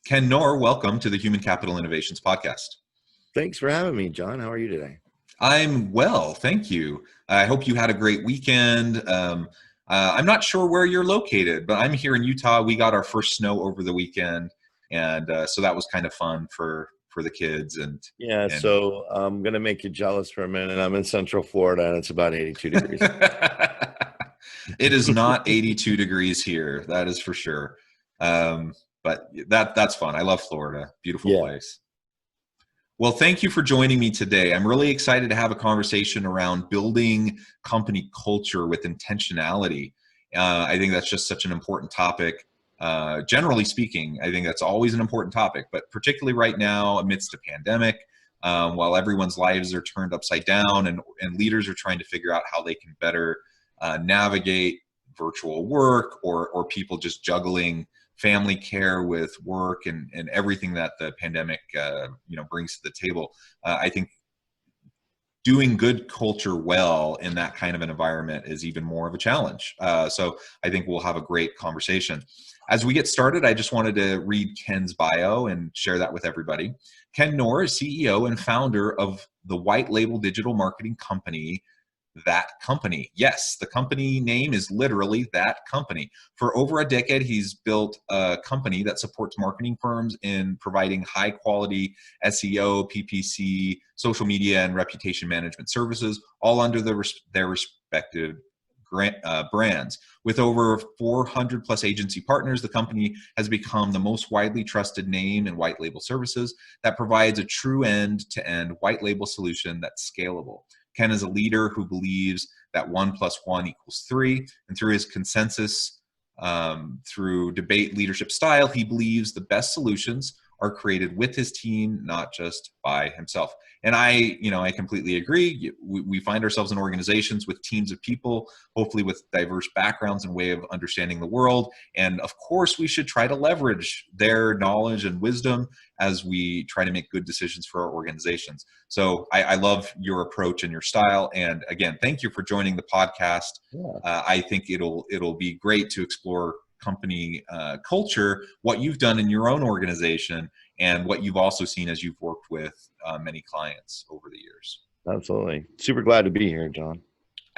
Ken Knorr, welcome to the Human Capital Innovations Podcast. Thanks for having me, John. How are you today? I'm well, thank you. I hope you had a great weekend. I'm not sure where you're located, but I'm here in Utah. We got our first snow over the weekend, and so that was kind of fun for the kids. So I'm going to make you jealous for a minute. I'm in Central Florida, and it's about 82 degrees. It is not 82 degrees here, that is for sure. But that's fun. I love Florida. Beautiful place. Well, thank you for joining me today. I'm really excited to have a conversation around building company culture with intentionality. I think that's just such an important topic. Generally speaking, I think that's always an important topic, but particularly right now amidst a pandemic, while everyone's lives are turned upside down and leaders are trying to figure out how they can better navigate virtual work or people just juggling family care with work and everything that the pandemic brings to the table. I think doing good culture well in that kind of an environment is even more of a challenge. So I think we'll have a great conversation. As we get started, I just wanted to read Ken's bio and share that with everybody. Ken Knorr is CEO and founder of the white label digital marketing company, That Company. Yes, the company name is literally That Company. For over a decade, he's built a company that supports marketing firms in providing high quality SEO, PPC, social media, and reputation management services, all under their respective brands. With over 400 plus agency partners, the company has become the most widely trusted name in white label services that provides a true end-to-end white label solution that's scalable. Ken is a leader who believes that 1 + 1 = 3, and through his consensus, through debate leadership style, he believes the best solutions are created with his team, not just by himself. And I completely agree. We find ourselves in organizations with teams of people, hopefully with diverse backgrounds and way of understanding the world. And of course, we should try to leverage their knowledge and wisdom as we try to make good decisions for our organizations. So I love your approach and your style. And again, thank you for joining the podcast. I think it'll be great to explore company culture, what you've done in your own organization, and what you've also seen as you've worked with many clients over the years. Absolutely. Super glad to be here, John.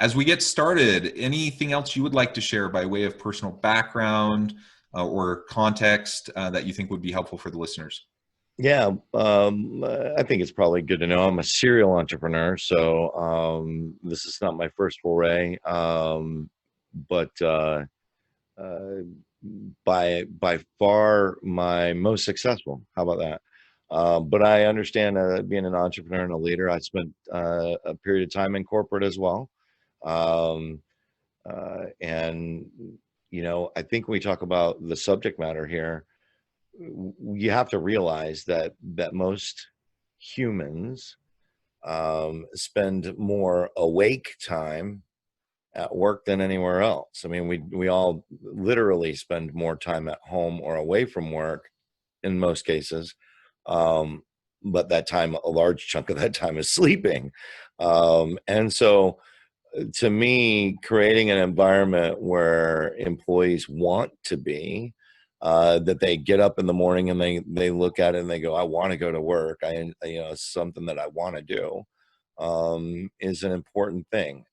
As we get started, anything else you would like to share by way of personal background or context that you think would be helpful for the listeners? Yeah, I think it's probably good to know I'm a serial entrepreneur, so this is not my first foray, but by far my most successful. How about that? But I understand being an entrepreneur and a leader. I spent a period of time in corporate as well, and I think when we talk about the subject matter here, you have to realize that most humans spend more awake time at work than anywhere else. I mean, we all literally spend more time at home or away from work in most cases, but that time, a large chunk of that time is sleeping. And so to me, creating an environment where employees want to be, that they get up in the morning and they look at it and they go, I want to go to work. It's something that I want to do. Is an important thing,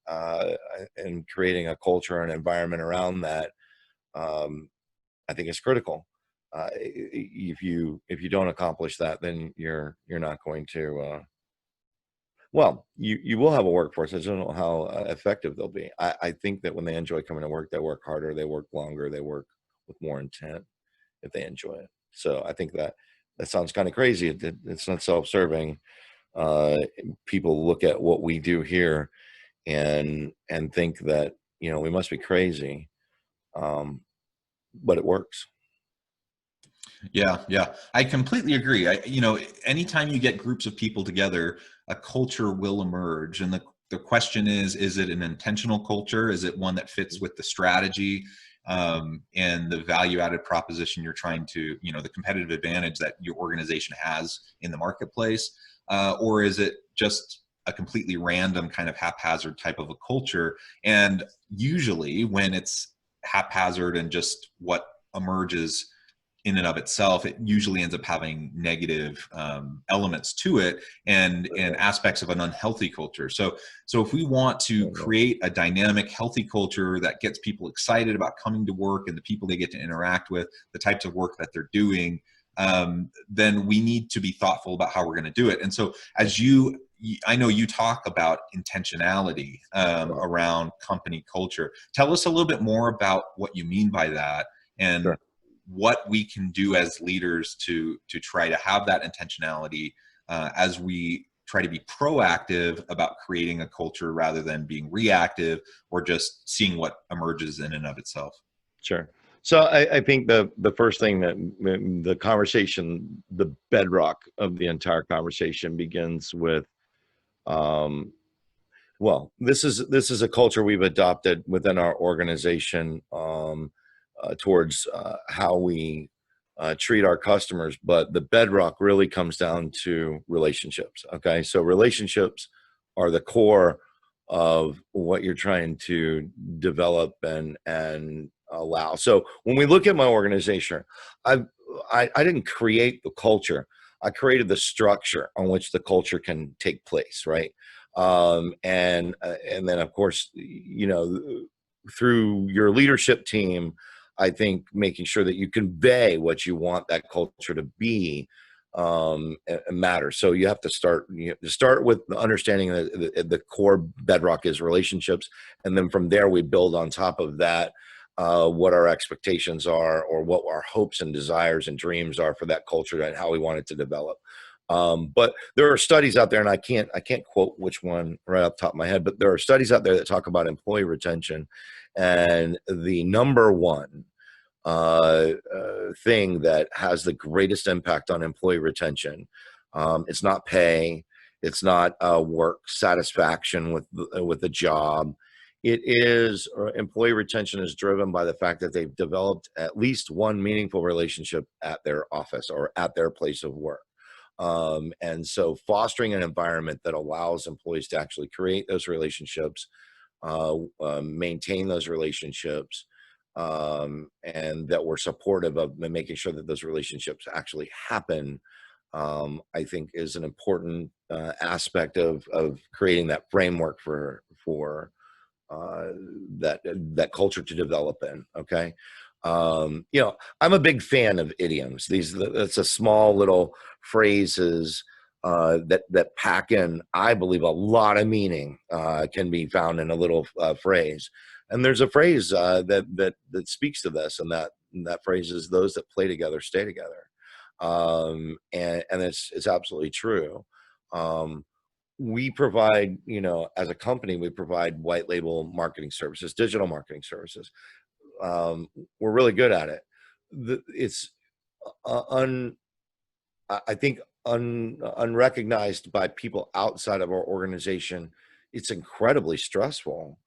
and creating a culture and environment around that, I think is critical. If you don't accomplish that, then you're not going to. Well, you will have a workforce. I just don't know how effective they'll be. I think that when they enjoy coming to work, they work harder, they work longer, they work with more intent if they enjoy it. So I think that sounds kind of crazy. It's not self-serving. People look at what we do here and think that we must be crazy, but it works. Yeah, I completely agree. Anytime you get groups of people together, a culture will emerge, and the question is it an intentional culture? Is it one that fits with the strategy and the value-added proposition you're trying to, the competitive advantage that your organization has in the marketplace? Or is it just a completely random kind of haphazard type of a culture? And usually when it's haphazard and just what emerges in and of itself, it usually ends up having negative elements to it, and aspects of an unhealthy culture. So if we want to create a dynamic, healthy culture that gets people excited about coming to work and the people they get to interact with, the types of work that they're doing, then we need to be thoughtful about how we're going to do it. And so I know you talk about intentionality around company culture. Tell us a little bit more about what you mean by that, and Sure. what we can do as leaders to try to have that intentionality as we try to be proactive about creating a culture rather than being reactive or just seeing what emerges in and of itself. Sure. So I think the first thing that the conversation, the bedrock of the entire conversation begins with, well, this is a culture we've adopted within our organization, towards how we treat our customers. But the bedrock really comes down to relationships. Okay, so relationships are the core of what you're trying to develop and allow. So when we look at my organization, I didn't create the culture. I created the structure on which the culture can take place, right? And then of course, you know, through your leadership team, I think making sure that you convey what you want that culture to be matters. So you have to start with the understanding that the core bedrock is relationships, and then from there we build on top of that what our expectations are, or what our hopes and desires and dreams are for that culture and how we want it to develop. But there are studies out there, and I can't quote which one right off the top of my head, but there are studies out there that talk about employee retention, and the number one thing that has the greatest impact on employee retention, it's not pay, it's not work satisfaction with the job. It is employee retention is driven by the fact that they've developed at least one meaningful relationship at their office or at their place of work. And so fostering an environment that allows employees to actually create those relationships, maintain those relationships, and that we're supportive of making sure that those relationships actually happen, I think is an important aspect of creating that framework for that culture to develop in. Okay. You know, I'm a big fan of idioms. That's a small little phrases that pack in, I believe, a lot of meaning can be found in a little phrase. And there's a phrase that speaks to this, and that phrase is, "Those that play together stay together," and it's absolutely true. We provide, you know, as a company, we provide white label marketing services, digital marketing services. We're really good at it. It's un I think unrecognized by people outside of our organization. It's incredibly stressful.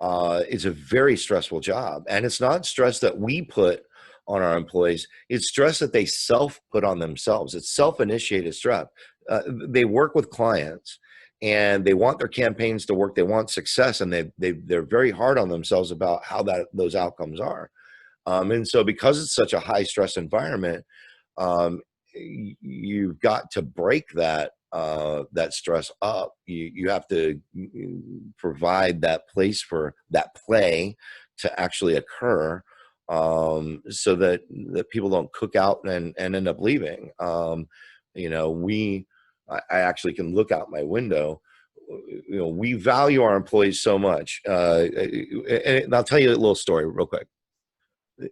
It's a very stressful job, and it's not stress that we put on our employees. It's stress that they self put on themselves. It's self-initiated stress. They work with clients, and they want their campaigns to work. They want success, and they're very hard on themselves about how those outcomes are. And so, because it's such a high stress environment, um, you've got to break that stress up. You have to provide that place for that play to actually occur, so that people don't cook out and end up leaving. You know, I actually can look out my window. You know, we value our employees so much, and I'll tell you a little story real quick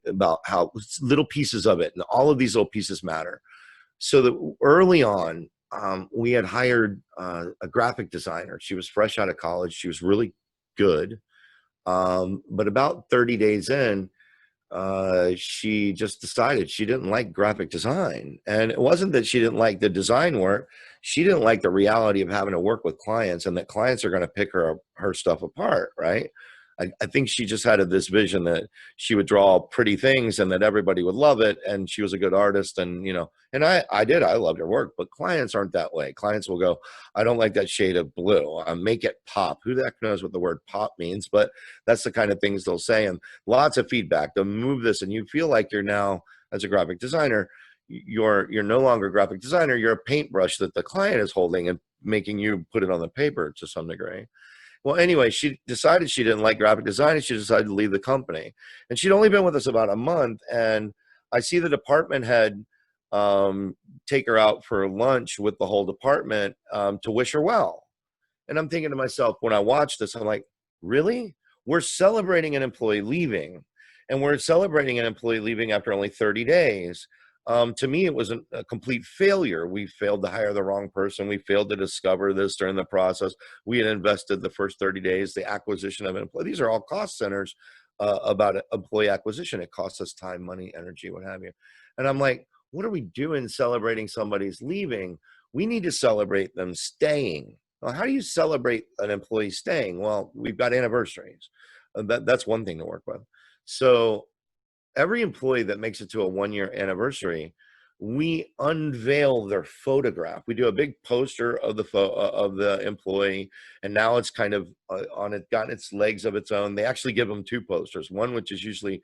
about how little pieces of it, and all of these little pieces matter. So that early on, we had hired a graphic designer. She was fresh out of college. She was really good. But about 30 days in, she just decided she didn't like graphic design. And it wasn't that she didn't like the design work. She didn't like the reality of having to work with clients, and that clients are going to pick her stuff apart, right? I think she just had this vision that she would draw pretty things and that everybody would love it. And she was a good artist. And, you know, and I loved her work, but clients aren't that way. Clients will go, "I don't like that shade of blue. Make it pop." Who the heck knows what the word pop means? But that's the kind of things they'll say. And lots of feedback. They'll move this, and you feel like you're now as a graphic designer, you're no longer a graphic designer. You're a paintbrush that the client is holding and making you put it on the paper to some degree. Well, anyway, she decided she didn't like graphic design, and she decided to leave the company. And she'd only been with us about a month, and I see the department head take her out for lunch with the whole department to wish her well. And I'm thinking to myself, when I watch this, I'm like, really? We're celebrating an employee leaving, and we're celebrating an employee leaving after only 30 days. To me, it was a complete failure. We failed to hire the wrong person. We failed to discover this during the process. We had invested the first 30 days, the acquisition of an employee. These are all cost centers about employee acquisition. It costs us time, money, energy, what have you. And I'm like, what are we doing celebrating somebody's leaving? We need to celebrate them staying. Well, how do you celebrate an employee staying? Well, we've got anniversaries. That's one thing to work with. So every employee that makes it to a 1-year anniversary, we unveil their photograph. We do a big poster of the employee, and now it's kind of on it, gotten its legs of its own. They actually give them 2 posters, one which is usually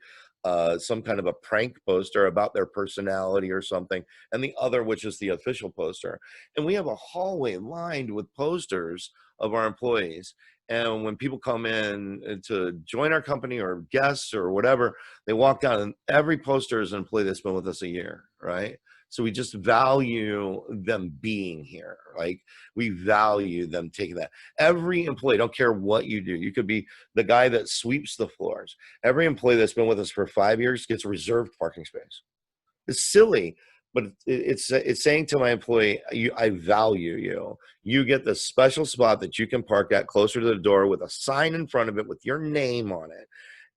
some kind of a prank poster about their personality or something, and the other which is the official poster. And we have a hallway lined with posters of our employees. And when people come in to join our company or guests or whatever, they walk down and every poster is an employee that's been with us a year, right? So we just value them being here. Like, we value them taking that. Every employee, don't care what you do. You could be the guy that sweeps the floors. Every employee that's been with us for 5 years gets a reserved parking space. It's silly, but it's saying to my employee, I value you. You get the special spot that you can park at closer to the door with a sign in front of it with your name on it.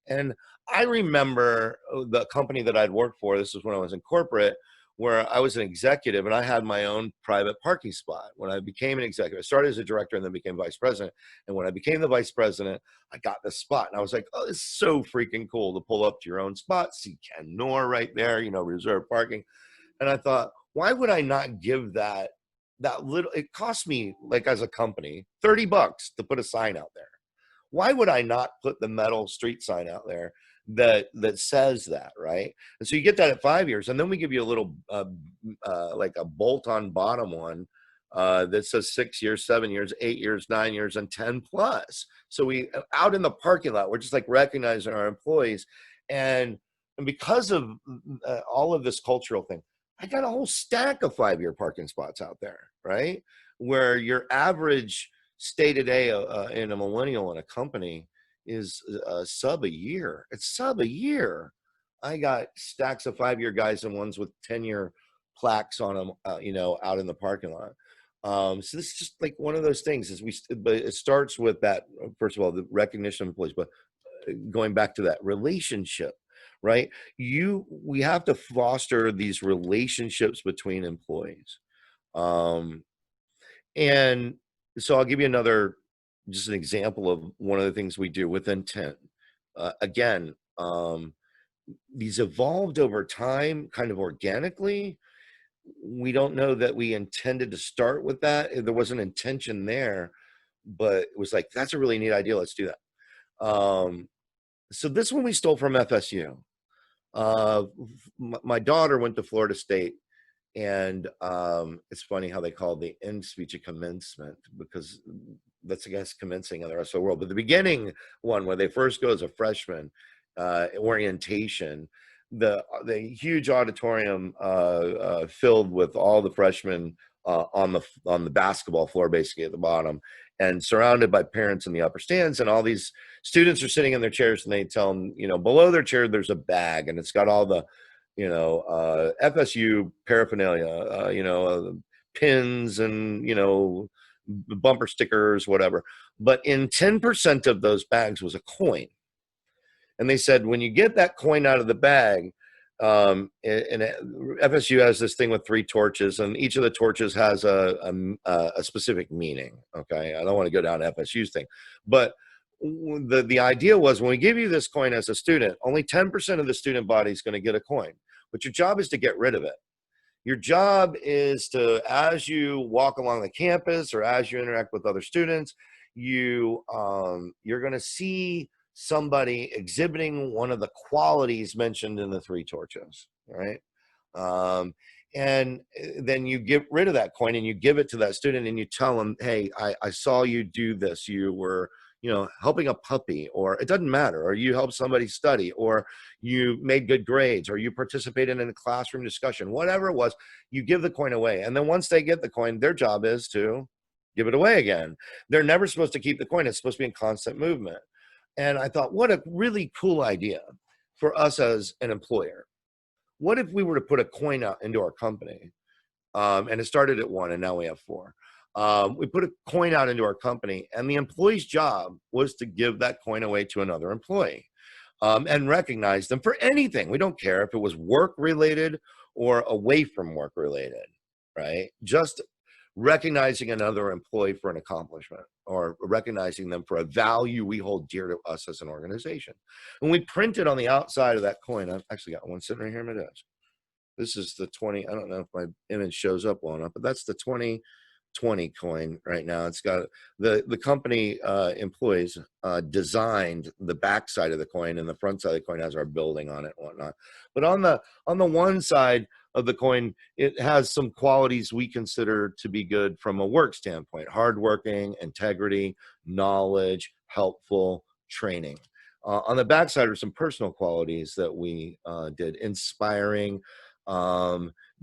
And I remember the company that I'd worked for, this was when I was in corporate, where I was an executive and I had my own private parking spot. When I became an executive, I started as a director and then became vice president. And when I became the vice president, I got this spot. And I was like, oh, it's so freaking cool to pull up to your own spot, see Ken Knorr right there, reserved parking. And I thought, why would I not give that little, it cost me, like, as a company, $30 to put a sign out there. Why would I not put the metal street sign out there that says that, right? And so you get that at 5 years, and then we give you a little like a bolt-on bottom one that says 6 years, 7 years, 8 years, 9 years, and 10 plus. So we out in the parking lot, we're just like recognizing our employees, and because of all of this cultural thing, I got a whole stack of 5-year parking spots out there, right? Where your average stay today in a millennial in a company is sub a year. It's sub a year. I got stacks of 5-year guys and ones with 10-year plaques on them, out in the parking lot. So this is just like one of those things but it starts with that, first of all, the recognition of employees, but going back to that relationship, right? We have to foster these relationships between employees. And so I'll give you just an example of one of the things we do with intent. Again, these evolved over time kind of organically. We don't know that we intended to start with that. There was an intention there, but it was like, that's a really neat idea. Let's do that. So this one we stole from FSU. My daughter went to Florida State, and it's funny how they call the end speech a commencement, because that's, I guess, commencing in the rest of the world. But the beginning one, where they first go as a freshman, orientation, the huge auditorium filled with all the freshmen on the basketball floor, basically at the bottom, and surrounded by parents in the upper stands, and all these students are sitting in their chairs, and they tell them, below their chair there's a bag, and it's got all the FSU paraphernalia, pins and bumper stickers, whatever. But in 10% of those bags was a coin. And they said, when you get that coin out of the bag, and FSU has this thing with 3 torches, and each of the torches has a specific meaning. Okay, I don't want to go down FSU's thing, but the idea was, when we give you this coin as a student, only 10% of the student body is going to get a coin, but your job is to get rid of it. Your job is to, as you walk along the campus or as you interact with other students, you're going to see somebody exhibiting one of the qualities mentioned in the 3 torches. right? Um, and then you get rid of that coin and you give it to that student and you tell them, hey, I saw you do this. You were, helping a puppy, or it doesn't matter, or you helped somebody study, or you made good grades, or you participated in a classroom discussion, whatever it was, you give the coin away. And then once they get the coin, their job is to give it away again. They're never supposed to keep the coin. It's supposed to be in constant movement. And I thought, what a really cool idea for us as an employer. What if we were to put a coin out into our company? And it started at 1 and now we have 4. We put a coin out into our company, and the employee's job was to give that coin away to another employee, and recognize them for anything. We don't care if it was work related or away from work related, right? Just recognizing another employee for an accomplishment, or recognizing them for a value we hold dear to us as an organization. And we printed on the outside of that coin. I've actually got one sitting right here in my desk. This is the 20. I don't know if my image shows up well enough, but that's the 2020 coin right now. It's got the company employees designed the back side of the coin, and the front side of the coin has our building on it and whatnot. But on the one side of the coin, it has some qualities we consider to be good from a work standpoint: hardworking, integrity, knowledge, helpful, training. On the back side are some personal qualities that we did: inspiring,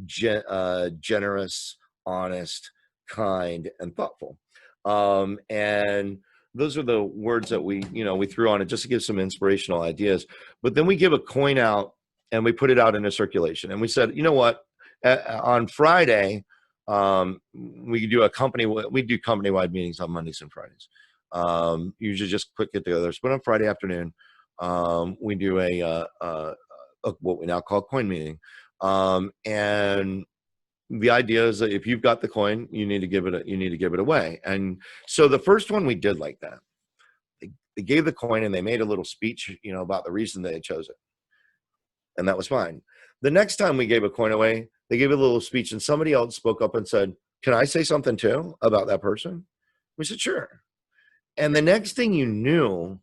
generous, honest, kind, and thoughtful. And those are the words that we threw on it just to give some inspirational ideas. But then we give a coin out and we put it out into circulation. And we said, you know what, on Friday, we do company-wide meetings on Mondays and Fridays. Usually just quick get-togethers. But on Friday afternoon, we do a what we now call coin meeting. And the idea is that if you've got the coin, you need to give it away. And so the first one we did like that. They gave the coin and they made a little speech, about the reason they had chose it. And that was fine. The next time we gave a coin away, they gave a little speech and somebody else spoke up and said, "Can I say something too about that person?" We said, "Sure." And the next thing you knew,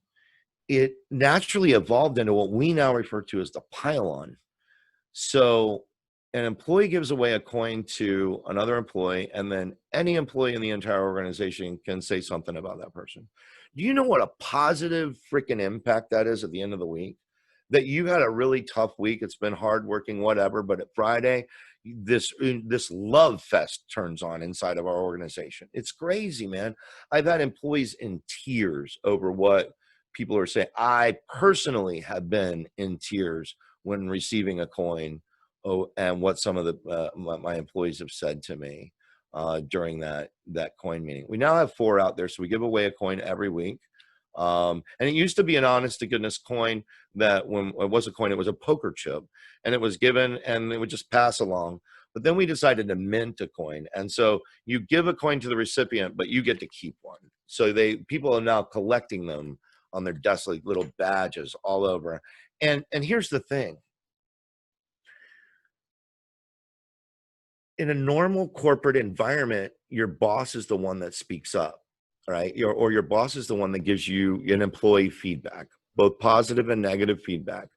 it naturally evolved into what we now refer to as the pile-on. So an employee gives away a coin to another employee, and then any employee in the entire organization can say something about that person. Do you know what a positive freaking impact that is at the end of the week? That you had a really tough week, it's been hardworking, whatever, but at Friday, this love fest turns on inside of our organization. It's crazy, man. I've had employees in tears over what people are saying. I personally have been in tears when receiving a coin, and what some of my employees have said to me during that coin meeting. We now have 4 out there, so we give away a coin every week. And it used to be an honest to goodness coin that when it was a coin, it was a poker chip, and it was given and it would just pass along. But then we decided to mint a coin. And so you give a coin to the recipient, but you get to keep one. So people are now collecting them on their desk, like little badges all over. And here's the thing. In a normal corporate environment, your boss is the one that speaks up, right? Your boss is the one that gives you an employee feedback, both positive and negative feedback.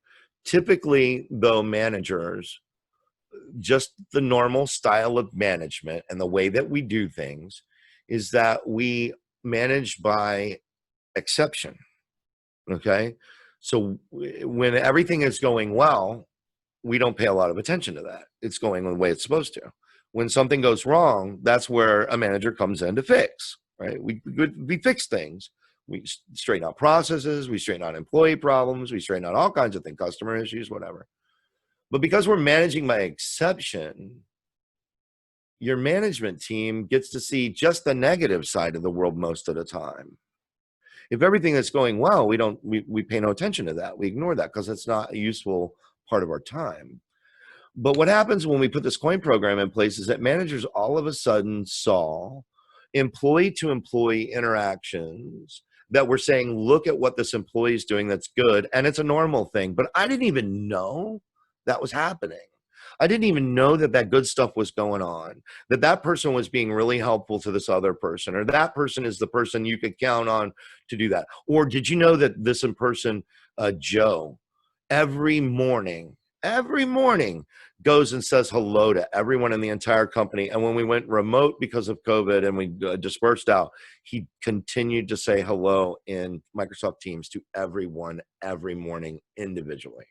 Typically, though, managers, just the normal style of management and the way that we do things is that we manage by exception, okay? So when everything is going well, we don't pay a lot of attention to that. It's going the way it's supposed to. When something goes wrong, that's where a manager comes in to fix, right? We fix things. We straighten out processes. We straighten out employee problems. We straighten out all kinds of things, customer issues, whatever. But because we're managing by exception, your management team gets to see just the negative side of the world most of the time. If everything that's going well, we pay no attention to that. We ignore that because it's not a useful part of our time. But what happens when we put this coin program in place is that managers all of a sudden saw employee to employee interactions that were saying, look at what this employee is doing that's good. And it's a normal thing. But I didn't even know that was happening. I didn't even know that good stuff was going on, that person was being really helpful to this other person, or that person is the person you could count on to do that. Or did you know that this person, Joe, every morning every morning goes and says hello to everyone in the entire company. And when we went remote because of COVID and we dispersed out, he continued to say hello in Microsoft Teams to everyone every morning individually.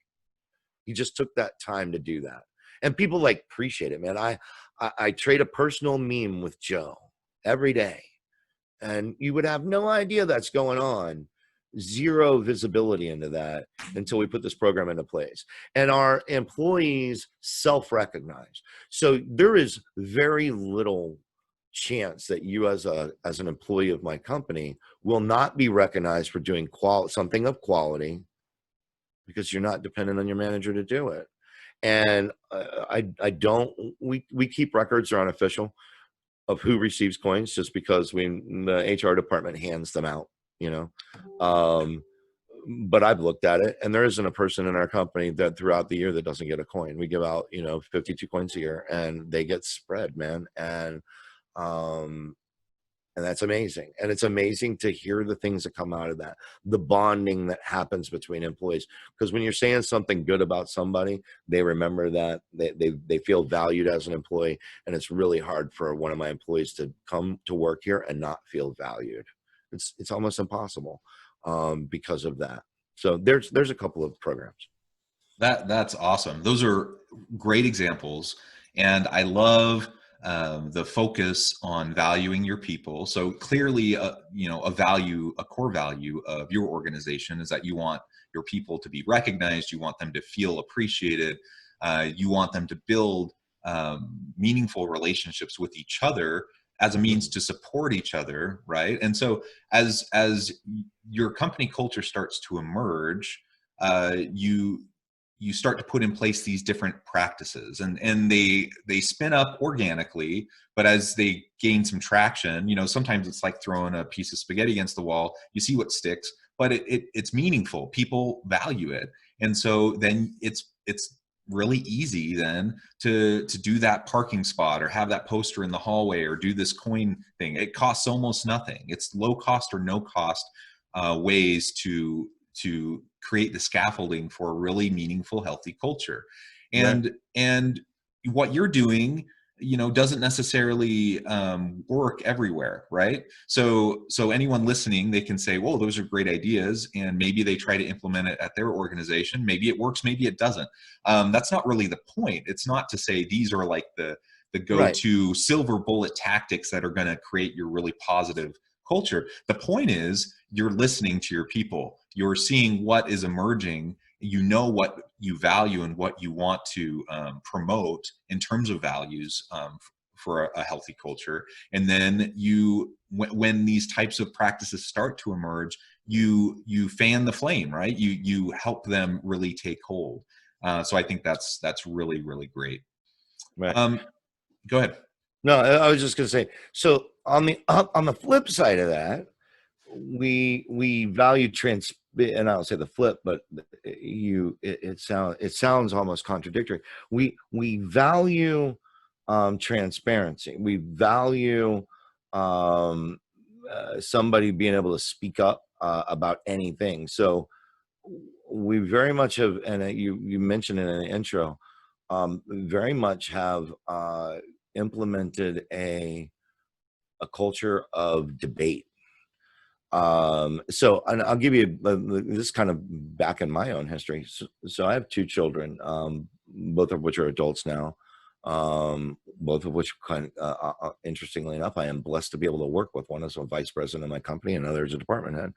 He just took that time to do that. And people like appreciate it, man. I trade a personal meme with Joe every day, and you would have no idea that's going on. Zero visibility into that until we put this program into place. And our employees self-recognize. So there is very little chance that you as an employee of my company will not be recognized for doing something of quality, because you're not dependent on your manager to do it. And I don't, we keep records, are unofficial, of who receives coins, just because the HR department hands them out, you know. But I've looked at it, and there isn't a person in our company that throughout the year that doesn't get a coin. We give out, 52 coins a year, and they get spread, man. And that's amazing. And it's amazing to hear the things that come out of that, the bonding that happens between employees. Because when you're saying something good about somebody, they remember that, they feel valued as an employee. And it's really hard for one of my employees to come to work here and not feel valued. It's almost impossible because of that. So there's a couple of programs. That's awesome. Those are great examples. And I love the focus on valuing your people. So clearly, a core value of your organization is that you want your people to be recognized. You want them to feel appreciated. You want them to build meaningful relationships with each other as a means to support each other, right? And so as your company culture starts to emerge, you start to put in place these different practices, and they spin up organically, but as they gain some traction, sometimes it's like throwing a piece of spaghetti against the wall. You see what sticks, but it's meaningful. People value it. And so then it's really easy then to do that parking spot, or have that poster in the hallway, or do this coin thing. It costs almost nothing. It's low cost or no cost ways to create the scaffolding for a really meaningful, healthy culture. And what you're doing, doesn't necessarily work everywhere, right? So anyone listening, they can say, "Whoa, those are great ideas," and maybe they try to implement it at their organization. Maybe it works, maybe it doesn't. That's not really the point. It's not to say these are like the go-to silver bullet tactics that are going to create your really positive culture. The point is, you're listening to your people. You're seeing what is emerging. What you value and what you want to promote in terms of values for a healthy culture. And then when these types of practices start to emerge, you fan the flame, right? You help them really take hold. So I think that's really, really great. Right. Go ahead. No, I was just going to say, so on the flip side of that, we value and I'll say the flip, but it sounds almost contradictory. We value transparency. We value somebody being able to speak up about anything. So we very much have, and you mentioned it in the intro, very much have implemented a culture of debate. So, and I'll give you this kind of back in my own history. So I have two children, both of which are adults now, both of which interestingly enough, I am blessed to be able to work with. One is a vice president of my company, and another is a department head.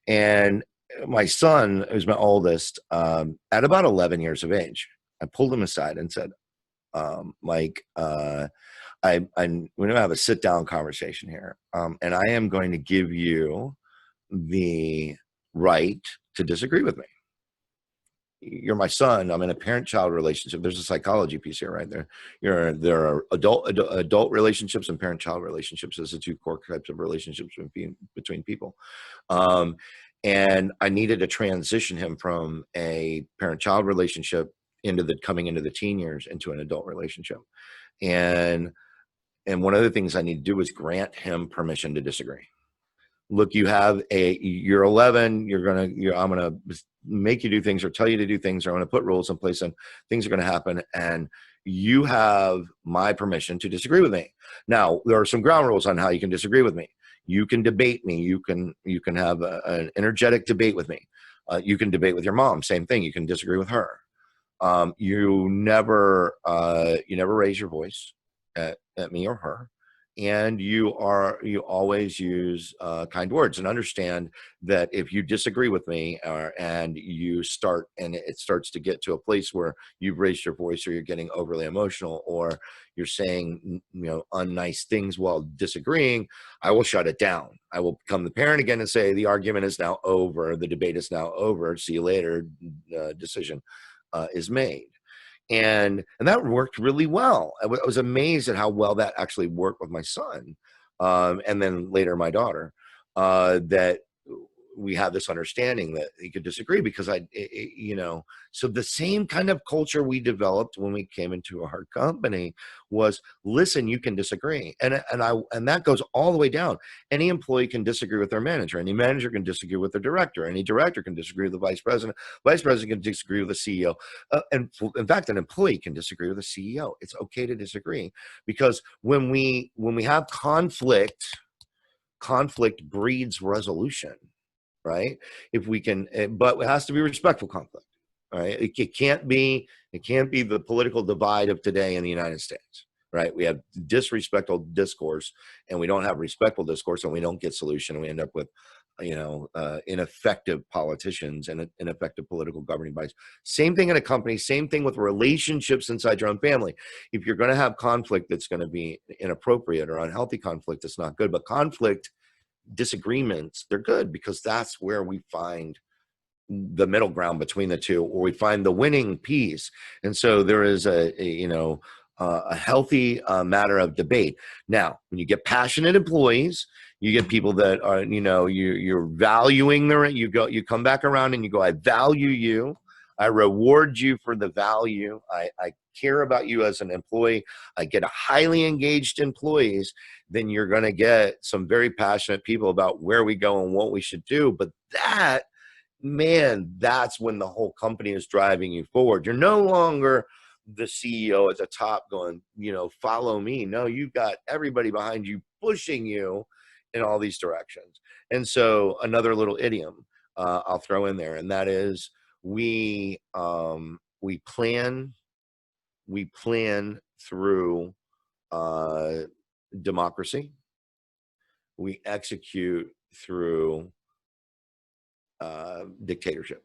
And my son, who's my oldest, at about 11 years of age, I pulled him aside and said, Mike, we're going to have a sit down conversation here. And I am going to give you the right to disagree with me. You're my son. I'm in a parent-child relationship. There's a psychology piece here, right? There are adult relationships and parent-child relationships as the two core types of relationships between people. And I needed to transition him from a parent-child relationship coming into the teen years into an adult relationship. And one of the things I need to do is grant him permission to disagree. look, you're 11, I'm going to make you do things or tell you to do things, or I'm going to put rules in place and things are going to happen. And you have my permission to disagree with me. Now, there are some ground rules on how you can disagree with me. You can debate me. You can have an energetic debate with me. You can debate with your mom. Same thing. You can disagree with her. You never raise your voice at me or her, and you always use kind words, and understand that if you disagree with me, and it starts to get to a place where you've raised your voice, or you're getting overly emotional, or you're saying unnice things while disagreeing, I will shut it down. I will become the parent again and say, the argument is now over, the debate is now over, see you later, decision is made. And that worked really well. I was amazed at how well that actually worked with my son, and then later my daughter, that we have this understanding that he could disagree, because so the same kind of culture we developed when we came into our company was, listen, you can disagree. And that goes all the way down. Any employee can disagree with their manager. Any manager can disagree with their director. Any director can disagree with the vice president. Vice president can disagree with the CEO. And in fact, an employee can disagree with the CEO. It's okay to disagree, because when we have conflict breeds resolution. Right? If we can, but it has to be respectful conflict. Right? It can't be the political divide of today in the United States. Right? We have disrespectful discourse, and we don't have respectful discourse, and we don't get solution, and we end up with ineffective politicians and ineffective political governing bodies. Same thing in a company, same thing with relationships inside your own family. If you're going to have conflict that's going to be inappropriate or unhealthy conflict, it's not good. But disagreements, they're good, because that's where we find the middle ground between the two, or we find the winning piece. And so there is a healthy matter of debate. Now, when you get passionate employees, you get people that are, you're valuing you come back around and you go, I value you. I reward you for the value. I care about you as an employee. I get a highly engaged employees. Then you're going to get some very passionate people about where we go and what we should do. But that's when the whole company is driving you forward. You're no longer the CEO at the top going, follow me. No, you've got everybody behind you pushing you in all these directions. And so another little idiom I'll throw in there, and that is, we plan through democracy. We execute through dictatorship.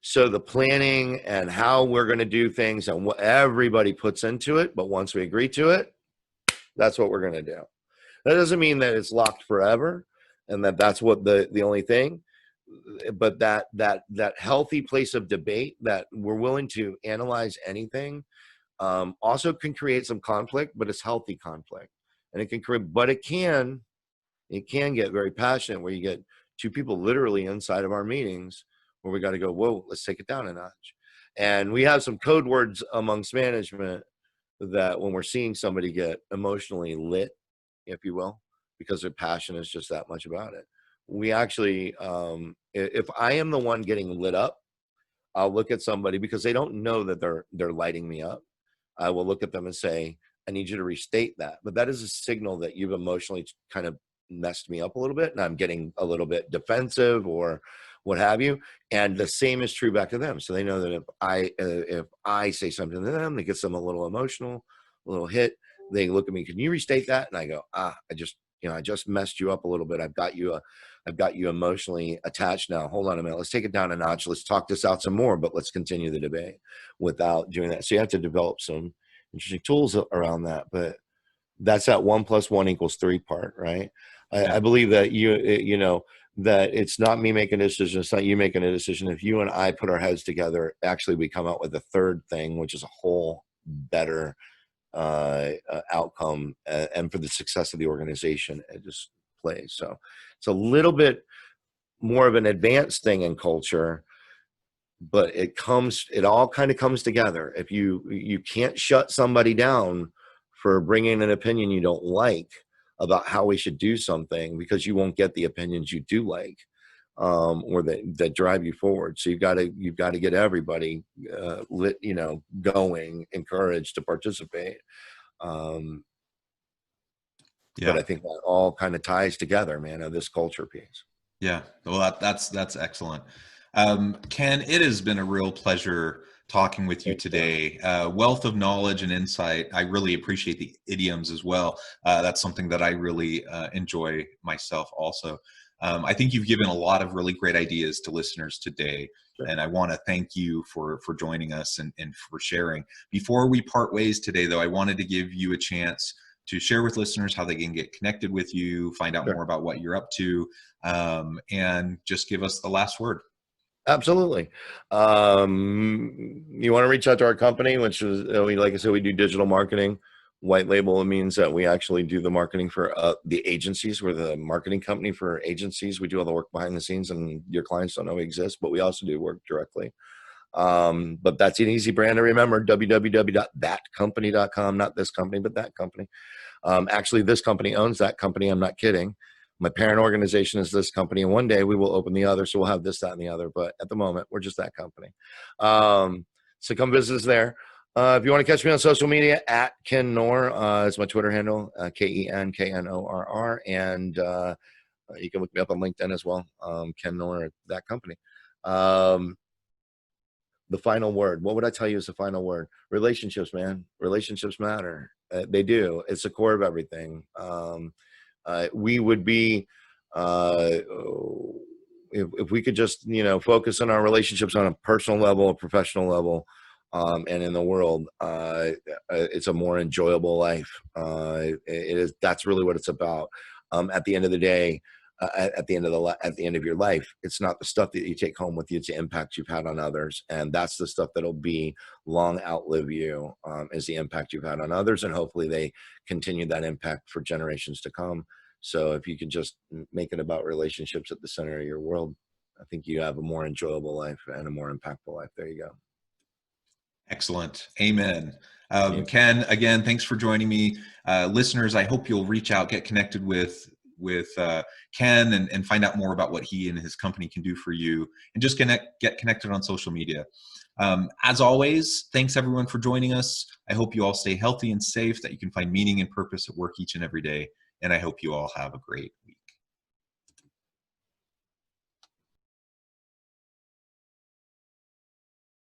So the planning and how we're going to do things and what everybody puts into it, but once we agree to it, that's what we're going to do. That doesn't mean that it's locked forever and that's what the only thing, but that healthy place of debate, that we're willing to analyze anything, also can create some conflict, but it's healthy conflict. And it can create, but it can get very passionate, where you get two people literally inside of our meetings where we got to go, whoa, let's take it down a notch. And we have some code words amongst management that when we're seeing somebody get emotionally lit, if you will, because their passion is just that much about it. We actually, if I am the one getting lit up, I'll look at somebody, because they don't know that they're lighting me up. I will look at them and say, I need you to restate that. But that is a signal that you've emotionally kind of messed me up a little bit, and I'm getting a little bit defensive or what have you. And the same is true back to them. So they know that if I say something to them that gets them a little emotional, a little hit, they look at me, can you restate that? And I go, I just messed you up a little bit. I've got you emotionally attached now. Hold on a minute. Let's take it down a notch. Let's talk this out some more, but let's continue the debate without doing that. So you have to develop some interesting tools around that. But that's that 1 + 1 = 3 part, right? I believe that that it's not me making a decision. It's not you making a decision. If you and I put our heads together, actually we come out with a third thing, which is a whole better outcome, and for the success of the organization, it just plays. So it's a little bit more of an advanced thing in culture, but it all kind of comes together. If you can't shut somebody down for bringing an opinion you don't like, about how we should do something, because you won't get the opinions you do like, or that drive you forward. So you've got to get everybody lit, going, encouraged to participate. But I think that all kind of ties together, man, of this culture piece. Yeah, well, that's excellent. Ken, it has been a real pleasure talking with you today. Wealth of knowledge and insight. I really appreciate the idioms as well. That's something that I really enjoy myself also. I think you've given a lot of really great ideas to listeners today, and I want to thank you for joining us and for sharing. Before we part ways today, though, I wanted to give you a chance to share with listeners how they can get connected with you, find out more about what you're up to, and just give us the last word. Absolutely. You want to reach out to our company, which is, like I said, we do digital marketing. White label means that we actually do the marketing for the agencies. We're the marketing company for agencies. We do all the work behind the scenes, and your clients don't know we exist, but we also do work directly. But that's an easy brand to remember: www.thatcompany.com. Not this company, but that company. Actually, this company owns that company. I'm not kidding. My parent organization is this company, and one day we will open the other, so we'll have this, that, and the other. But at the moment, we're just that company. So come visit us there. If you want to catch me on social media, at Ken Knorr is my Twitter handle, KENKNORR, and you can look me up on LinkedIn as well, Ken Knorr, that company. The final word. What would I tell you is the final word? Relationships, man. Relationships matter. They do. It's the core of everything. We would be, if we could just, focus on our relationships on a personal level, a professional level, and in the world, it's a more enjoyable life. That's really what it's about. At the end of the day, at the end of your life, it's not the stuff that you take home with you, it's the impact you've had on others, and that's the stuff that'll be long outlive you, is the impact you've had on others, and hopefully they continue that impact for generations to come. So if you could just make it about relationships at the center of your world, I think you have a more enjoyable life and a more impactful life. There you go. Excellent. Amen. Ken, again, thanks for joining me. Listeners, I hope you'll reach out, get connected with Ken, and find out more about what he and his company can do for you, and just get connected on social media. As always, thanks everyone for joining us. I hope you all stay healthy and safe, that you can find meaning and purpose at work each and every day. And I hope you all have a great